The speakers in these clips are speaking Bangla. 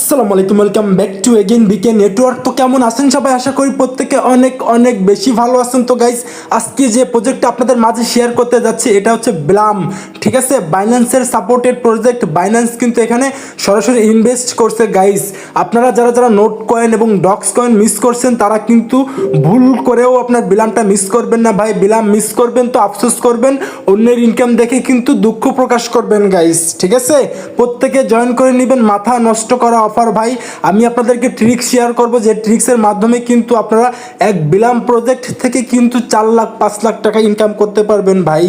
আসসালামু আলাইকুম, welcome back to again BK network. তো কেমন আছেন সবাই? আশা করি প্রত্যেকে অনেক অনেক বেশি ভালো আছেন। তো গাইস, আজকে যে প্রজেক্টটা আপনাদের মাঝে শেয়ার করতে যাচ্ছি এটা হচ্ছে ব্লাম, ঠিক আছে? বাইন্যান্সের সাপোর্টেড প্রজেক্ট। বাইন্যান্স কিন্তু এখানে সরাসরি ইনভেস্ট করছে গাইস। আপনারা যারা যারা নোট কয়েন এবং ডক্স কয়েন মিস করছেন তারা কিন্তু ভুল করেও আপনার ব্লামটা মিস করবেন না ভাই। ব্লাম মিস করবেন তো আফসোস করবেন, অন্যের ইনকাম দেখে কিন্তু দুঃখ প্রকাশ করবেন গাইস, ঠিক আছে? প্রত্যেকে জয়েন করে নেবেন, মাথা নষ্ট করা অফার ভাই। আমি আপনাদেরকে ট্রিক্স শেয়ার করব, যে ট্রিক্সের মাধ্যমে কিন্তু আপনারা এক বিলাম প্রজেক্ট থেকে কিন্তু 4 লাখ 5 লাখ টাকা ইনকাম করতে পারবেন ভাই।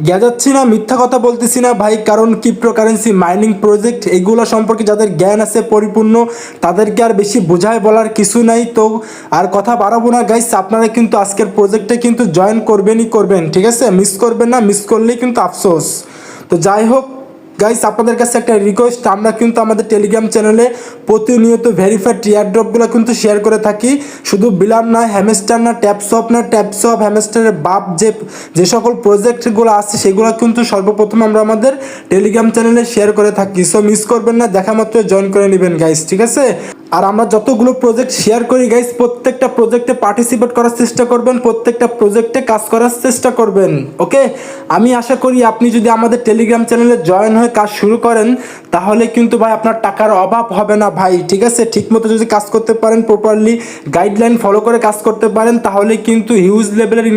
যাচ্ছি না, মিথ্যা কথা বলতেছি না ভাই, কারণ ক্রিপ্টোকারেন্সি মাইনিং প্রজেক্ট এগুলো সম্পর্কে যাদের জ্ঞান আছে পরিপূর্ণ তাদেরকে আর বেশি বোঝায় বলার কিছু নাই। তো আর কথা বাড়াবো না গাইস, আপনারা কিন্তু আজকের প্রজেক্টে কিন্তু জয়েন করবেনই করবেন, ঠিক আছে? মিস করবেন না, মিস করলেই কিন্তু আফসোস। তো যাই হোক গাইস, আপনাদের কাছে একটা রিকোয়েস্ট, আমরা কিন্তু আমাদের টেলিগ্রাম চ্যানেলে প্রতিনিয়ত ভেরিফাইড এয়ারড্রপগুলো কিন্তু শেয়ার করে থাকি। শুধু বিলাম না, হ্যামস্টার না, ট্যাপসপ না, ট্যাপসপ হ্যামস্টারের বাপ যে সকল প্রজেক্টগুলো আছে সেগুলো কিন্তু সর্বপ্রথম আমরা আমাদের টেলিগ্রাম চ্যানেলে শেয়ার করে থাকি। সো মিস করবেন না, দেখা মাত্র জয়েন করে নেবেন গাইস, ঠিক আছে? আর আমরা যতগুলো প্রজেক্ট শেয়ার করি গাইস, প্রত্যেকটা প্রজেক্টে পার্টিসিপেট করার চেষ্টা করবেন, প্রত্যেকটা প্রজেক্টে কাজ করার চেষ্টা করবেন, ওকে? আমি আশা করি আপনি যদি আমাদের টেলিগ্রাম চ্যানেলে জয়েন হয়ে কাজ শুরু করেন তাহলে কিন্তু ভাই আপনার টাকার অভাব হবে না ভাই, ঠিক আছে? ঠিকমতো যদি কাজ করতে পারেন, প্রপারলি গাইডলাইন ফলো করে কাজ করতে পারেন, তাহলে কিন্তু হিউজ লেভেলের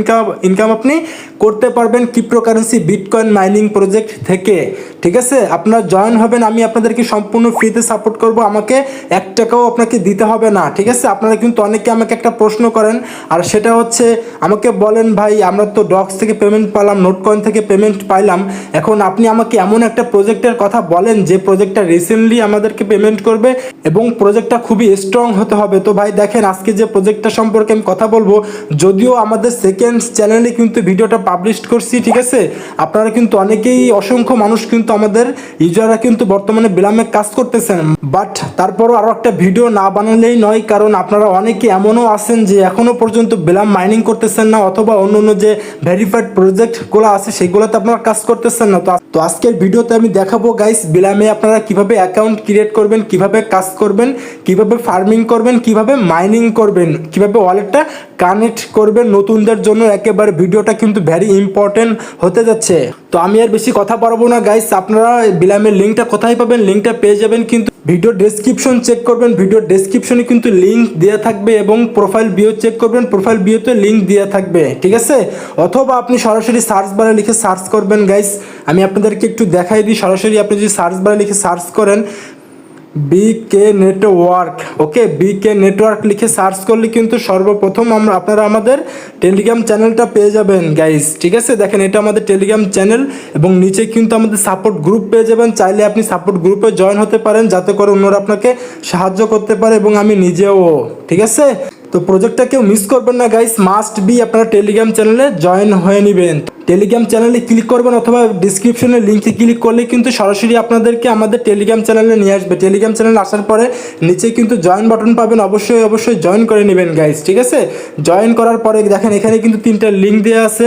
ইনকাম আপনি করতে পারবেন ক্রিপ্টোকারেন্সি বিটকয়েন মাইনিং প্রজেক্ট থেকে, ঠিক আছে? আপনারা জয়েন হবেন, আমি আপনাদেরকে সম্পূর্ণ ফ্রিতে সাপোর্ট করব, আমাকে 1 টাকাও আপনাকে দিতে হবে না, ঠিক আছে? আপনারা কিন্তু অনেকে আমাকে একটা প্রশ্ন করেন, আর সেটা হচ্ছে আমাকে বলেন, ভাই আমরা তো ডক্স থেকে পেমেন্ট পাইলাম, নোট কয়েন থেকে পেমেন্ট পাইলাম, এখন আপনি আমাকে এমন একটা প্রজেক্টের কথা বলেন যে প্রজেক্টটা রিসেন্টলি আমাদেরকে পেমেন্ট করবে এবং প্রজেক্টটা খুবই স্ট্রং হতে হবে। তো ভাই দেখেন, আজকে যে প্রজেক্টটা সম্পর্কে আমি কথা বলবো, যদিও আমাদের সেকেন্ড চ্যানেলে কিন্তু ভিডিওটা পাবলিশ করছি, ঠিক আছে? আপনারা কিন্তু অনেকেই, অসংখ্য মানুষ কিন্তু আমাদের ইউজাররা কিন্তু বর্তমানে বিলামে কাজ করতেছেন, বাট তারপরও আরও একটা ভিডিও না বানালেই নয়, কারণ আপনারা অনেকে এমনও আছেন যে এখনও পর্যন্ত বিলাম মাইনিং করতেছেন না, অথবা অন্য অন্য যে ভেরিফাইড প্রজেক্টগুলো আছে সেগুলোতে আপনারা কাজ করতেছেন না। তো আজকের ভিডিওতে আমি দেখাবো গাইস, বিলামে আপনারা কিভাবে অ্যাকাউন্ট ক্রিয়েট করবেন, কিভাবে কাজ করবেন, কিভাবে ফার্মিং করবেন, কিভাবে মাইনিং করবেন, কিভাবে ওয়ালেটটা কানেক্ট করবেন নতুনদের জন্য। একেবারে ভিডিওটা কিন্তু ভেরি ইম্পর্টেন্ট হতে যাচ্ছে। তো আমি আর বেশি কথা পারবো না গাইস, আপনারা বিলামের লিঙ্কটা কোথায় পাবেন? লিঙ্কটা পেয়ে যাবেন কিন্তু ভিডিও ডেসক্রিপশন চেক করবেন, ভিডিও ডেসক্রিপশনে কিন্তু লিঙ্ক দেওয়া থাকবে, এবং প্রোফাইল বিও চেক করবেন, প্রোফাইল বিওতে লিঙ্ক দেওয়া থাকবে, ঠিক আছে? অথবা আপনি সরাসরি সার্চ বারে লিখে সার্চ করবেন গাইস। আমি আপনাদেরকে একটু দেখাই দিই, সরাসরি আপনি যদি সার্চ বারে লিখে সার্চ করেন বিকে নেটওয়ার্ক, ওকে, বিকে নেটওয়ার্ক লিখে সার্চ করলে কিন্তু সর্বপ্রথম আপনারা আমাদের টেলিগ্রাম চ্যানেলটা পেয়ে যাবেন গাইস, ঠিক আছে? দেখেন, এটা আমাদের টেলিগ্রাম চ্যানেল, এবং নিচে কিন্তু আমাদের সাপোর্ট গ্রুপ পেয়ে যাবেন। চাইলে আপনি সাপোর্ট গ্রুপে জয়েন হতে পারেন, যাতে করে অন্যরা আপনাকে সাহায্য করতে পারে, এবং আমি নিজেও, ঠিক আছে? তো প্রজেক্টটা কেউ মিস করবেন না গাইস, মাস্ট বি আপনারা টেলিগ্রাম চ্যানেলে জয়েন হয়ে নেবেন। টেলিগ্রাম চ্যানেলে ক্লিক করবেন, অথবা ডিসক্রিপশনের লিঙ্কে ক্লিক করলে কিন্তু সরাসরি আপনাদেরকে আমাদের টেলিগ্রাম চ্যানেলে নিয়ে আসবে। টেলিগ্রাম চ্যানেলে আসার পরে নিচে কিন্তু জয়েন বাটন পাবেন, অবশ্যই অবশ্যই জয়েন করে নেবেন গাইস, ঠিক আছে? জয়েন করার পরে দেখেন এখানে কিন্তু 3টা লিঙ্ক দেওয়া আছে,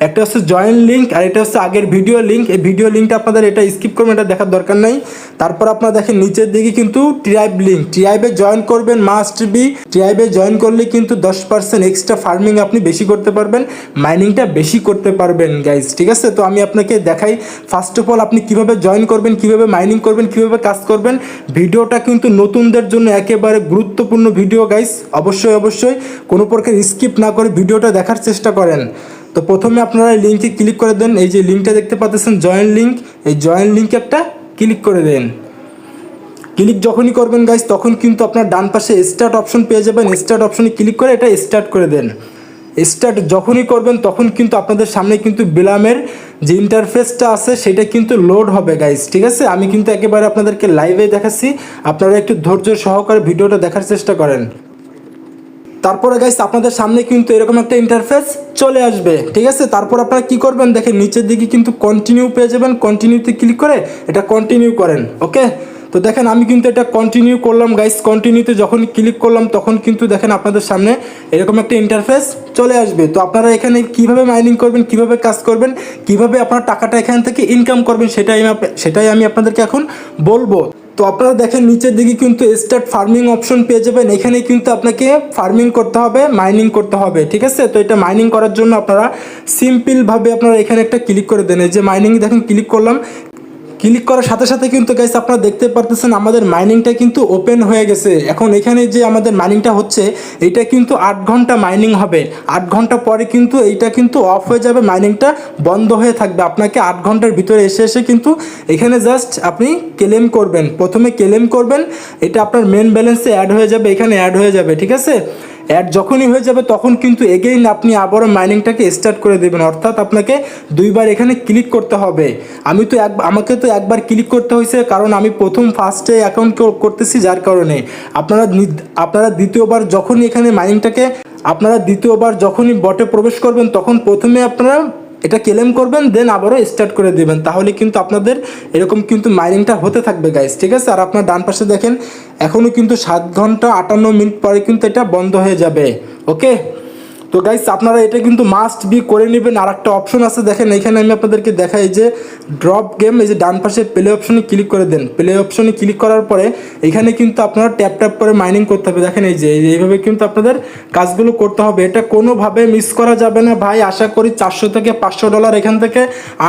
একটা হচ্ছে জয়েন লিঙ্ক, আর এটা হচ্ছে আগের ভিডিও লিঙ্ক। এই ভিডিও লিঙ্কটা আপনাদের এটা স্কিপ করবেন, এটা দেখার দরকার নাই। তারপর আপনারা দেখেন নিচের দিকে কিন্তু ট্রাইব লিঙ্ক, ট্রাইবে জয়েন করবেন, মাস্ট বি। ট্রাইবে জয়েন করলে কিন্তু 10% এক্সট্রা ফার্মিং আপনি বেশি করতে পারবেন, মাইনিংটা বেশি করতে পারবেন গাইস, ঠিক আছে? তো আমি আপনাকে দেখাই ফার্স্ট অফ অল আপনি কিভাবে জয়েন করবেন, কিভাবে মাইনিং করবেন, কিভাবে কাজ করবেন। ভিডিওটা কিন্তু নতুনদের জন্য একেবারে গুরুত্বপূর্ণ ভিডিও গাইস, অবশ্যই অবশ্যই কোনো প্রকার স্কিপ না করে ভিডিওটা দেখার চেষ্টা করেন। তো প্রথমে আপনারা লিঙ্কে ক্লিক করে দেন, এই যে লিঙ্কটা দেখতে পাচ্ছেন জয়েন লিঙ্ক, এই জয়েন লিঙ্কে একটা ক্লিক করে দেন। ক্লিক যখনই করবেন গাইস, তখন কিন্তু আপনার ডান পাশে স্টার্ট অপশন পেয়ে যাবেন, স্টার্ট অপশনে ক্লিক করে এটা স্টার্ট করে দেন। স্টার্ট যখনই করবেন তখন কিন্তু আপনাদের সামনে কিন্তু বিলামের যে ইন্টারফেসটা আছে সেটা কিন্তু লোড হবে গাইস, ঠিক আছে? আমি কিন্তু একেবারে আপনাদেরকে লাইভে দেখাচ্ছি, আপনারা একটু ধৈর্য সহকারে ভিডিওটা দেখার চেষ্টা করেন। তারপরে গাইস আপনাদের সামনে কিন্তু এরকম একটা ইন্টারফেস চলে আসবে, ঠিক আছে? তারপর আপনারা কি করবেন, দেখেন নিচের দিকে কিন্তু কন্টিনিউ পেয়ে যাবেন, কন্টিনিউতে ক্লিক করে এটা কন্টিনিউ করেন, ওকে? তো দেখেন আমি কিন্তু এটা কন্টিনিউ করলাম গাইস। কন্টিনিউতে যখন ক্লিক করলাম তখন কিন্তু দেখেন আপনাদের সামনে এরকম একটা ইন্টারফেস চলে আসবে। তো আপনারা এখানে কিভাবে মাইনিং করবেন, কিভাবে কাজ করবেন, কিভাবে আপনার টাকাটা এখান থেকে ইনকাম করবেন, সেটাই আমি আপনাদেরকে এখন বলবো। তো আপনারা দেখেন নিচের দিকে কিন্তু স্টার্ট ফার্মিং অপশন পেয়ে যাবেন। এখানে কিন্তু আপনাকে ফার্মিং করতে হবে, মাইনিং করতে হবে, ঠিক আছে। তো এটা মাইনিং করার জন্য আপনারা সিম্পলভাবে আপনারা এখানে একটা ক্লিক করে দেন। এই যে মাইনিং দেখেন ক্লিক করলাম, ক্লিক করার সাথে সাথে কিন্তু গাইস আপনারা দেখতে পারতেছেন আমাদের মাইনিংটা কিন্তু ওপেন হয়ে গেছে। এখন এখানে যে আমাদের মাইনিংটা হচ্ছে এটা কিন্তু 8 ঘন্টা মাইনিং হবে। 8 ঘন্টা পরে কিন্তু এইটা কিন্তু অফ হয়ে যাবে, মাইনিংটা বন্ধ হয়ে থাকবে। আপনাকে 8 ঘন্টার ভিতরে এসে এসে কিন্তু এখানে জাস্ট আপনি ক্লেম করবেন, প্রথমে ক্লেম করবেন, এটা আপনার মেন ব্যালেন্সে অ্যাড হয়ে যাবে, এখানে অ্যাড হয়ে যাবে, ঠিক আছে। অ্যাড যখনই হয়ে যাবে তখন কিন্তু এগেইন আপনি আবারও মাইনিংটাকে স্টার্ট করে দেবেন, অর্থাৎ আপনাকে দুইবার এখানে ক্লিক করতে হবে। আমাকে তো একবার ক্লিক করতে হয়েছে, কারণ আমি প্রথম ফার্স্টে অ্যাকাউন্ট করতেছি, যার কারণে আপনারা দ্বিতীয়বার যখনই বটে প্রবেশ করবেন তখন প্রথমে আপনারা এটা ক্লেম করবেন, দেন আবারও স্টার্ট করে দেবেন, তাহলে কিন্তু আপনাদের এরকম কিন্তু মাইনিংটা হতে থাকবে গাইস, ঠিক আছে। আর আপনার ডান পাশে দেখেন এখনও কিন্তু 7 ঘন্টা 58 মিনিট পরে কিন্তু এটা বন্ধ হয়ে যাবে, ওকে। তো গাইস আপনারা এটা কিন্তু মাস্ট বি করে নেবেন। আর একটা অপশন আছে দেখেন, এখানে আমি আপনাদেরকে দেখাই যে ড্রপ গেম, এই যে ডান পাশে প্লে অপশনে ক্লিক করে দেন। প্লে অপশনে ক্লিক করার পরে এখানে কিন্তু আপনারা ট্যাপ ট্যাপ করে মাইনিং করতে হবে। দেখেন এই যে এইভাবে কিন্তু আপনাদের কাজগুলো করতে হবে, এটা কোনোভাবে মিস করা যাবে না ভাই। আশা করি 400 থেকে 500 ডলার এখান থেকে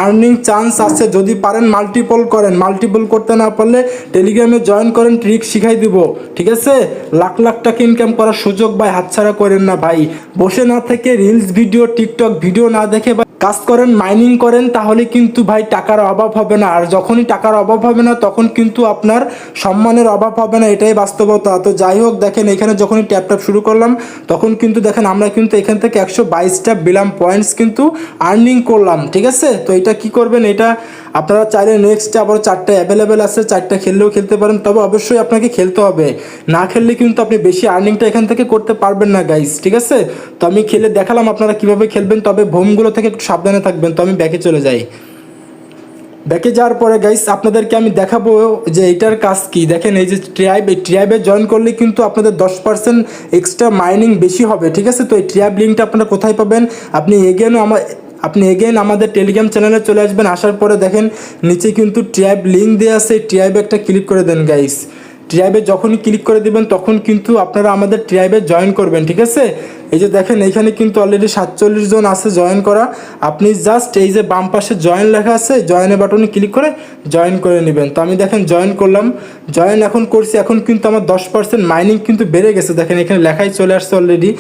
আর্নিং চান্স আছে, যদি পারেন মাল্টিপল করেন। মাল্টিপল করতে না পারলে টেলিগ্রামে জয়েন করেন, ট্রিক শিখাই দিব, ঠিক আছে। লাখ লাখ টাকা ইনকাম করার সুযোগ ভাই হাতছাড়া করেন না ভাই। বসে না থেকে রিলস ভিডিও, টিকটক ভিডিও না দেখে কাজ করেন, মাইনিং করেন, তাহলে কিন্তু ভাই টাকার অভাব হবে না। আর যখনই টাকার অভাব হবে না তখন কিন্তু আপনার সম্মানের অভাব হবে না, এটাই বাস্তবতা। তো যাই হোক দেখেন এখানে যখনই ট্যাপ ট্যাপ শুরু করলাম তখন কিন্তু দেখেন আমরা কিন্তু এখান থেকে 122টা বিলাম পয়েন্টস কিন্তু আর্নিং করলাম, ঠিক আছে। তো এটা কি করবেন, এটা আপনারা চাইলে নেক্সট আবার 4টা অ্যাভেলেবেল আছে, 4টা খেললেও খেলতে পারেন, তবে অবশ্যই আপনাকে খেলতে হবে। না খেললে কিন্তু আপনি বেশি আর্নিংটা এখান থেকে করতে পারবেন না গাইস, ঠিক আছে। তো আমি খেলে দেখালাম আপনারা কিভাবে খেলবেন, তবে ভোমগুলো থেকে একটু সাবধানে থাকবেন। তো আমি ব্যাকে চলে যাই। ব্যাকে যাওয়ার পরে গাইস আপনাদেরকে আমি দেখাবো যে এইটার কাজ কি। দেখেন এই যে ট্রাইবে জয়েন করলে কিন্তু আপনাদের 10% এক্সট্রা মাইনিং বেশি হবে, ঠিক আছে। তো এই ট্রাইব লিঙ্কটা আপনারা কোথায় পাবেন, আপনি এগেন আমাদের টেলিগ্রাম চ্যানেলে চলে আসবেন। আসার পরে দেখেন নিচে কিন্তু ট্রাইব লিঙ্ক দেওয়া আছে, ট্রাইবে একটা ক্লিক করে দেন গাইস। ট্রাইবে যখনই ক্লিক করে দিবেন তখন কিন্তু আপনারা আমাদের ট্রাইবে জয়েন করবেন, ঠিক আছে। এই যে দেখেন এইখানে কিন্তু অলরেডি 47 জন আছে জয়েন করা। আপনি জাস্ট এই যে বাম পাশে জয়েন লেখা আছে, জয়েনের বাটনে ক্লিক করে জয়েন করে নেবেন। তো আমি দেখেন জয়েন করলাম, জয়েন এখন করছি, এখন কিন্তু আমার 10% মাইনিং কিন্তু বেড়ে গেছে। দেখেন এখানে লেখাই চলে আসছে অলরেডি।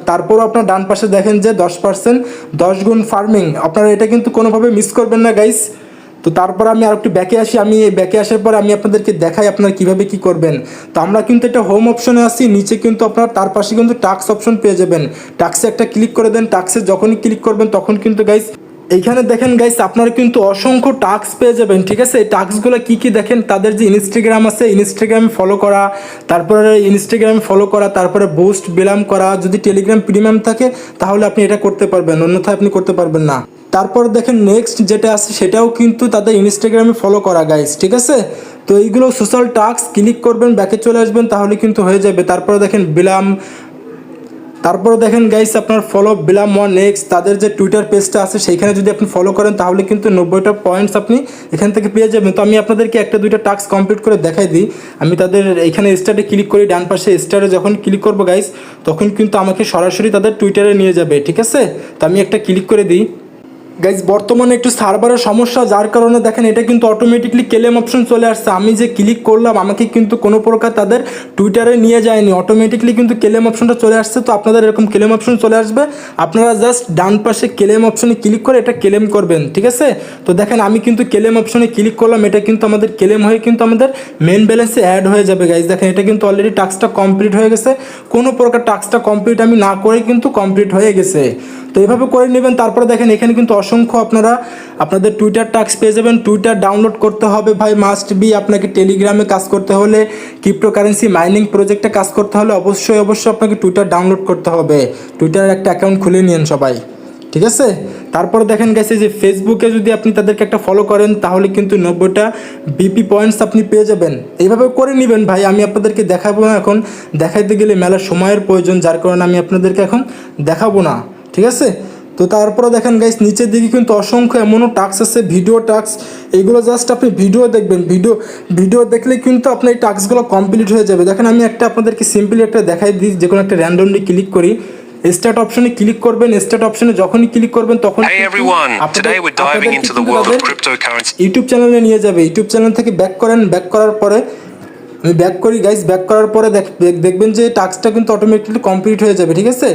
তারপরও আপনার ডান পাশে দেখেন যে 10% 10 গুণ ফার্মিং। আপনারা এটা কিন্তু কোনোভাবে মিস করবেন না গাইস। তো তারপর আমি আর একটু ব্যাকে আসি। আমি এই ব্যাকে আসার পর আমি আপনাদেরকে দেখাই আপনারা কীভাবে কী করবেন। তো আমরা কিন্তু এটা হোম অপশনে আসি, নিচে কিন্তু আপনারা তার পাশে কিন্তু টাস্ক অপশন পেয়ে যাবেন। টাস্কে একটা ক্লিক করে দেন। টাস্কে যখনই ক্লিক করবেন তখন কিন্তু গাইস এইখানে দেখেন গাইস আপনারা কিন্তু অসংখ্য টাস্ক পেয়ে যাবেন, ঠিক আছে। এই টাস্কগুলো কী কী দেখেন, তাদের যে ইনস্টাগ্রাম আছে, ইনস্টাগ্রামে ফলো করা, তারপরে বুস্ট বিলাম করা। যদি টেলিগ্রাম প্রিমিয়াম থাকে তাহলে আপনি এটা করতে পারবেন, অন্যথায় আপনি করতে পারবেন না। তারপর দেখেন নেক্সট যেটা আছে সেটাও কিন্তু তাদের ইনস্টাগ্রামে ফলো করা গাইস, ঠিক আছে। তো এইগুলো সোশ্যাল টাস্ক ক্লিক করবেন, ব্যাকে চলে আসবেন, তাহলে কিন্তু হয়ে যাবে। তারপরে দেখেন গাইস আপনার ফলো বিলাম 1x, তাদের যে টুইটার পেজটা আছে সেইখানে যদি আপনি ফলো করেন তাহলে কিন্তু 90টা পয়েন্টস আপনি এখান থেকে পেয়ে যাবেন। তো আমি আপনাদেরকে একটা দুইটা টাস্ক কমপ্লিট করে দেখাই দিই। আমি তাদের এখানে স্টারে ক্লিক করি, ডান পাশে স্টারে যখন ক্লিক করবো গাইস তখন কিন্তু আমাকে সরাসরি তাদের টুইটারে নিয়ে যাবে, ঠিক আছে। তো আমি একটা ক্লিক করে দিই। গাইজ বর্তমানে একটু সার্ভারের সমস্যা, যার কারণে দেখেন এটা কিন্তু অটোমেটিকলি ক্লেম অপশন চলে আসছে। আমি যে ক্লিক করলাম আমাকে কিন্তু কোনো প্রকার তাদের টুইটারে নিয়ে যায়নি, অটোমেটিকলি কিন্তু ক্লেম অপশনটা চলে আসছে। তো আপনাদের এরকম ক্লেম অপশন চলে আসবে, আপনারা জাস্ট ডান পাশে ক্লেম অপশনে ক্লিক করে এটা ক্লেম করবেন, ঠিক আছে। তো দেখেন আমি কিন্তু ক্লেম অপশনে ক্লিক করলাম, এটা কিন্তু আমাদের ক্লেম হয়ে কিন্তু আমাদের মেন ব্যালেন্সে অ্যাড হয়ে যাবে গাইজ। দেখেন এটা কিন্তু অলরেডি টাস্কটা কমপ্লিট হয়ে গেছে, কোনো প্রকার টাস্কটা কমপ্লিট আমি না করে কিন্তু কমপ্লিট হয়ে গেছে। তো এইভাবে করে নেবেন। তারপরে দেখেন এখানে কিন্তু অসংখ্য আপনাদের টুইটার টাস্ক পেয়ে যাবেন। টুইটার ডাউনলোড করতে হবে ভাই, মাস্ট বি। আপনাকে টেলিগ্রামে কাজ করতে হলে, ক্রিপ্টোকারেন্সি মাইনিং প্রজেক্টে কাজ করতে হলে অবশ্যই আপনাকে টুইটার ডাউনলোড করতে হবে। টুইটারের একটা অ্যাকাউন্ট খুলে নিন সবাই, ঠিক আছে। তারপরে দেখেন গেছে যে ফেসবুকে যদি আপনি তাদেরকে একটা ফলো করেন তাহলে কিন্তু 90টা বিপি পয়েন্টস আপনি পেয়ে যাবেন। এইভাবে করে নেবেন ভাই। আমি আপনাদেরকে দেখাবো না, এখন দেখাইতে গেলে মেলা সময়ের প্রয়োজন, যার কারণে আমি আপনাদেরকে এখন দেখাবো না, ঠিক আছে। তো তো তারপরে দেখেন গাইস নিচের দিকে কিন্তু অসংখ্য এমনও টাস্ক আছে, ভিডিও টাস্ক। এগুলো জাস্ট আপনি ভিডিও দেখবেন, ভিডিও দেখলে কিন্তু আপনার এই টাস্কগুলো কমপ্লিট হয়ে যাবে। দেখেন আমি একটা আপনাদেরকে সিম্পলি একটা দেখাই দিই, যে কোনো একটা র্যান্ডমলি ক্লিক করি, স্টার্ট অপশনে ক্লিক করবেন। স্টার্ট অপশনে যখনই ক্লিক করবেন তখন ইউটিউব চ্যানেলে নিয়ে যাবে। ইউটিউব চ্যানেল থেকে ব্যাক করেন, ব্যাক করার পরে আমি ব্যাক করি গাইস। ব্যাক করার পরে দেখবেন যে টাস্কটা কিন্তু অটোমেটিকলি কমপ্লিট হয়ে যাবে, ঠিক আছে।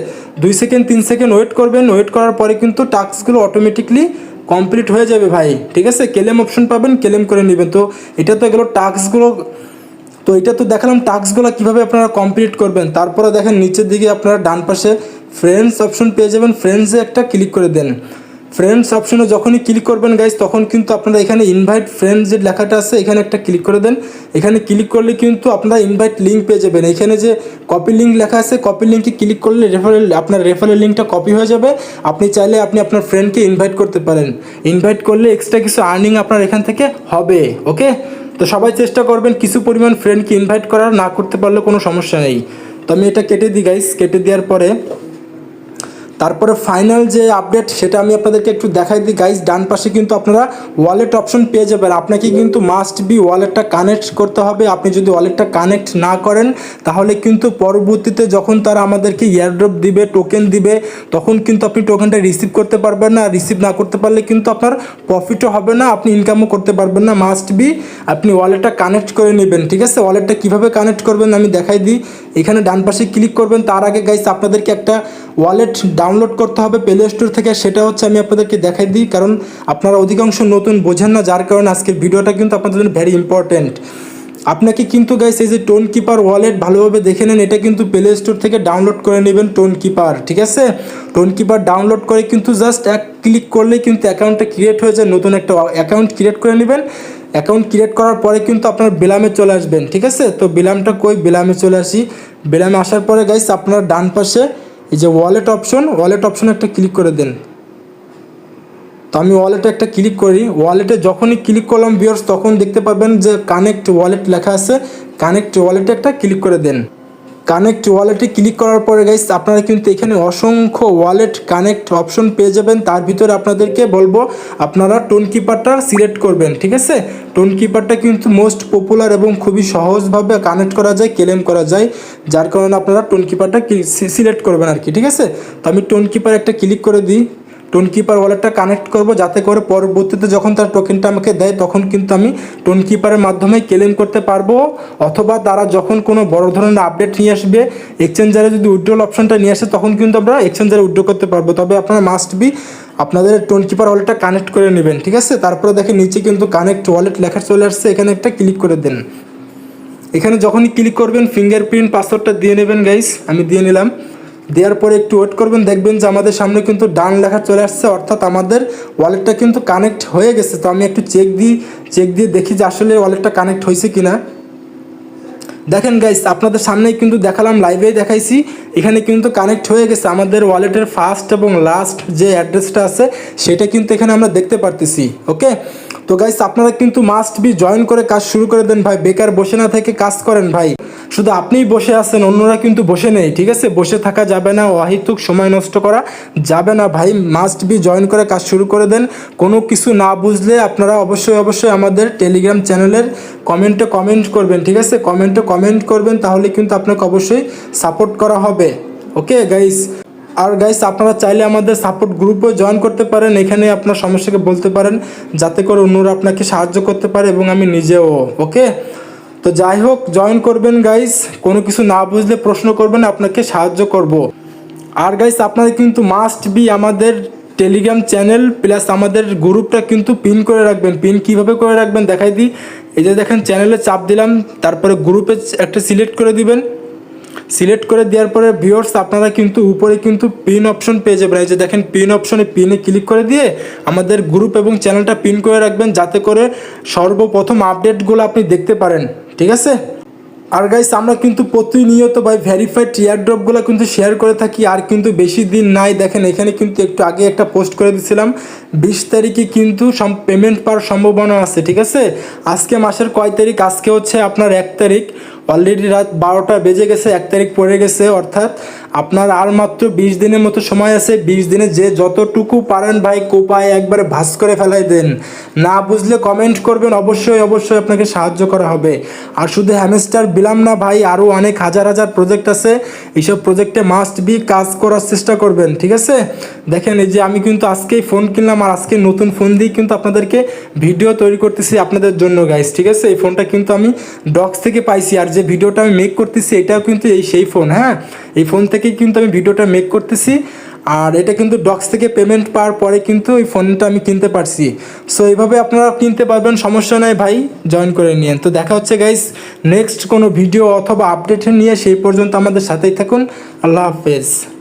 2 সেকেন্ড 3 সেকেন্ড ওয়েট করবেন, ওয়েট করার পরে কিন্তু টাস্কগুলো অটোমেটিকলি কমপ্লিট হয়ে যাবে ভাই, ঠিক আছে। ক্লেম অপশন পাবেন, ক্লেম করে নেবেন। তো এটা তো এগুলো টাস্কগুলো, তো এটা তো দেখালাম টাস্কগুলো কীভাবে আপনারা কমপ্লিট করবেন। তারপরে দেখেন নিচের দিকে আপনারা ডান পাশে ফ্রেন্ডস অপশন পেয়ে যাবেন, ফ্রেন্ডসে একটা ক্লিক করে দেন। ফ্রেন্ডস অপশনে যখনই ক্লিক করবেন গাইজ তখন কিন্তু আপনারা এখানে ইনভাইট ফ্রেন্ডস যে লেখাটা আছে এখানে একটা ক্লিক করে দেন। এখানে ক্লিক করলে কিন্তু আপনারা ইনভাইট লিঙ্ক পেয়ে যাবেন। এখানে যে কপি লিঙ্ক লেখা আছে, কপি লিঙ্কে ক্লিক করলে আপনার রেফারেল লিঙ্কটা কপি হয়ে যাবে। আপনি চাইলে আপনি আপনার ফ্রেন্ডকে ইনভাইট করতে পারেন। ইনভাইট করলে এক্সট্রা কিছু আর্নিং আপনার এখান থেকে হবে, ওকে। তো সবাই চেষ্টা করবেন কিছু পরিমাণ ফ্রেন্ডকে ইনভাইট করার, না করতে পারলে কোনো সমস্যা নেই। তো আমি এটা কেটে দিই গাইস। কেটে দেওয়ার পরে তারপরে ফাইনাল যে আপডেট সেটা আমি আপনাদেরকে একটু দেখাই দিই গাইজ। ডান পাশে কিন্তু আপনারা ওয়ালেট অপশন পেয়ে যাবেন। আপনাকে কিন্তু মাস্ট বি ওয়ালেটটা কানেক্ট করতে হবে। আপনি যদি ওয়ালেটটা কানেক্ট না করেন তাহলে কিন্তু পরবর্তীতে যখন তারা আমাদেরকে এয়ারড্রপ দিবে, টোকেন দিবে, তখন কিন্তু আপনি টোকেনটা রিসিভ করতে পারবেন না। রিসিভ না করতে পারলে কিন্তু আপনার প্রফিটও হবে না, আপনি ইনকামও করতে পারবেন না। মাস্ট বি আপনি ওয়ালেটটা কানেক্ট করে নেবেন, ঠিক আছে। ওয়ালেটটা কীভাবে কানেক্ট করবেন আমি দেখাই দিই। এখানে ডান পাশে ক্লিক করবেন। তার আগে গাইজ আপনাদেরকে একটা ওয়ালেট ডাউনলোড করতে হবে প্লে স্টোর থেকে, সেটা হচ্ছে আমি আপনাদেরকে দেখাই দিই, কারণ আপনারা অধিকাংশ নতুন বোঝেন না, যার কারণে আজকের ভিডিওটা কিন্তু আপনাদের জন্য ভেরি ইম্পর্টেন্ট। আপনাকে কিন্তু গাইস এই যে টোন কিপার ওয়ালেট ভালোভাবে দেখে নেন, এটা কিন্তু প্লে স্টোর থেকে ডাউনলোড করে নেবেন টোন কিপার, ঠিক আছে। টোন কিপার ডাউনলোড করে কিন্তু জাস্ট এক ক্লিক করলেই কিন্তু অ্যাকাউন্টটা ক্রিয়েট হয়ে যায়। নতুন একটা অ্যাকাউন্ট ক্রিয়েট করে নেবেন। অ্যাকাউন্ট ক্রিয়েট করার পরে কিন্তু আপনার বেলামে চলে আসবেন, ঠিক আছে। তো বেলামটা কই, বেলামে চলে আসি। বেলামে আসার পরে গাইস আপনার ডান পাশে এই যে ওয়ালেট অপশন একটা ক্লিক করে দেন। তো আমি ওয়ালেটে একটা ক্লিক করি। ওয়ালেটে যখনই ক্লিক করলাম ভিউয়ার্স তখন দেখতে পাবেন যে কানেক্ট ওয়ালেট লেখা আছে। কানেক্ট ওয়ালেটে একটা ক্লিক করে দেন। কানেক্ট ওয়ালেটে ক্লিক করার পরে গাইস আপনারা কিন্তু এখানে অসংখ্য ওয়ালেট কানেক্ট অপশন পেয়ে যাবেন। তার ভিতরে আপনাদেরকে বলবো আপনারা টোন কিপারটা সিলেক্ট করবেন, ঠিক আছে। টোন কিপারটা কিন্তু মোস্ট পপুলার এবং খুবই সহজভাবে কানেক্ট করা যায়, ক্লেম করা যায়, যার কারণে আপনারা টোন কিপারটা সিলেক্ট করবেন আর কি, ঠিক আছে। তো আমি টোন কিপার একটা ক্লিক করে দিই। টোন কিপার ওয়ালেটটা কানেক্ট করব যাতে করে পরবর্তীতে যখন তার টোকেনটা আমাকে দেয় তখন কিন্তু আমি টোন কিপারের মাধ্যমে ক্লেম করতে পারবো। অথবা তারা যখন কোনো বড় ধরনের আপডেট নিয়ে আসবে, এক্সচেঞ্জারে যদি উইথড্রল অপশনটা নিয়ে আসে তখন কিন্তু আমরা এক্সচেঞ্জারে উইথড্র করতে পারবো। তবে আপনারা মাস্ট বি আপনাদের টোন কিপার ওয়ালেটটা কানেক্ট করে নেবেন, ঠিক আছে। তারপরে দেখেন নিচে কিন্তু কানেক্ট ওয়ালেট লেখা চলে আসছে, এখানে একটা ক্লিক করে দেন। এখানে যখনই ক্লিক করবেন ফিঙ্গারপ্রিন্ট পাসওয়ার্ডটা দিয়ে নেবেন গাইস। আমি দিয়ে নিলাম। দেওয়ার পরে একটু ওয়েট করবেন, দেখবেন যে আমাদের সামনে কিন্তু ডান লেখা চলে আসছে, অর্থাৎ আমাদের ওয়ালেটটা কিন্তু কানেক্ট হয়ে গেছে। তো আমি একটু চেক দিয়ে দেখি যে আসলে ওয়ালেটটা কানেক্ট হয়েছে কিনা। দেখেন গাইস আপনাদের সামনেই কিন্তু দেখালাম, লাইভেই দেখাইছি, এখানে কিন্তু কানেক্ট হয়ে গেছে। আমাদের ওয়ালেটের ফার্স্ট এবং লাস্ট যে অ্যাড্রেসটা আছে সেটা কিন্তু এখানে আমরা দেখতে পারতেছি, ওকে। তো গাইস আপনারা কিন্তু মাস্ট বি জয়েন করে কাজ শুরু করে দেন ভাই। বেকার বসে না থেকে কাজ করেন ভাই। শুধু আপনিই বসে আছেন, অন্যরা কিন্তু বসে নেই, ঠিক আছে। বসে থাকা যাবে না, অহেতুক সময় নষ্ট করা যাবে না ভাই। মাস্ট বি জয়েন করে কাজ শুরু করে দেন। কোনো কিছু না বুঝলে আপনারা অবশ্যই আমাদের টেলিগ্রাম চ্যানেলের কমেন্টে কমেন্ট করবেন, ঠিক আছে। কমেন্টে কমেন্ট করবেন, তাহলে কিন্তু আপনাকে অবশ্যই সাপোর্ট করা হবে, ওকে গাইস। আর গাইস আপনারা চাইলে আমাদের সাপোর্ট গ্রুপে জয়েন করতে পারেন। এখানে আপনার সমস্যাকে বলতে পারেন, যাতে করে অন্যরা আপনাকে সাহায্য করতে পারে এবং আমি নিজেও, ওকে। তো যাই হোক জয়েন করবেন গাইস। কোনো কিছু না বুঝলে প্রশ্ন করবেন, আপনাকে সাহায্য করব। আর গাইস আপনারা কিন্তু মাস্ট বি আমাদের টেলিগ্রাম চ্যানেল প্লাস আমাদের গ্রুপটা কিন্তু পিন করে রাখবেন। পিন কিভাবে করে রাখবেন দেখাই দিই। এই যে দেখেন চ্যানেলে চাপ দিলাম, তারপরে গ্রুপে একটা সিলেক্ট করে দিবেন। সিলেক্ট করে দেওয়ার পরে ভিউয়ার্স আপনারা কিন্তু উপরে কিন্তু পিন অপশন পেয়ে যাবেন। এই যে দেখেন পিন অপশনে, পিনে ক্লিক করে দিয়ে আমাদের গ্রুপ এবং চ্যানেলটা পিন করে রাখবেন, যাতে করে সর্বপ্রথম আপডেটগুলো আপনি দেখতে পারেন, ঠিক আছে। আর গাইস আমরা কিন্তু প্রতিনিয়ত ভাই ভেরিফাইড এয়ারড্রপগুলো কিন্তু শেয়ার করে থাকি। আর কিন্তু বেশি দিন নাই, দেখেন এখানে কিন্তু একটু আগে একটা পোস্ট করে দিয়েছিলাম 20 তারিখে কিন্তু পেমেন্ট পাওয়ার সম্ভাবনা আছে, ঠিক আছে। আজকে মাসের কয় তারিখ? আজকে হচ্ছে আপনার 1 তারিখ। অলরেডি রাত 12টা বেজে গেছে, 1 তারিখ পড়ে গেছে, অর্থাৎ আপনার আর মাত্র 20 দিনের মতো সময় আছে। 20 দিনে যে যতটুকু পারেন ভাই কোপায় একবারে ভাস করে ফেলাই দেন। না বুঝলে কমেন্ট করবেন, অবশ্যই অবশ্যই আপনাকে সাহায্য করা হবে। আর শুধু হ্যামস্টার বিলাম না ভাই, আরও অনেক হাজার হাজার প্রজেক্ট আছে। এইসব প্রজেক্টে মাস্ট বি কাজ করার চেষ্টা করবেন, ঠিক আছে? দেখেন এই যে আমি কিন্তু আজকেই ফোন কিনলাম, আর আজকে নতুন ফোন দিয়ে কিন্তু আপনাদেরকে ভিডিও তৈরি করতেছি আপনাদের জন্য গাইস, ঠিক আছে? এই ফোনটা কিন্তু আমি ডক্স থেকে পাইছি, আর যে ভিডিওটা আমি মেক করতেছি এটাও কিন্তু সেই ফোন, হ্যাঁ, এই ফোন থেকেই কিন্তু আমি ভিডিওটা মেক করতেছি। আর এটা কিন্তু ডক্স থেকে পেমেন্ট পাওয়ার পরে কিন্তু এই ফোনটা আমি কিনতে পারছি। সো এইভাবে আপনারা কিনতে পারবেন, সমস্যা নাই ভাই, জয়েন করে নিন। তো দেখা হচ্ছে গাইস নেক্সট কোনো ভিডিও অথবা আপডেট নিয়ে, সেই পর্যন্ত আমাদের সাথেই থাকুন। আল্লাহ হাফেজ।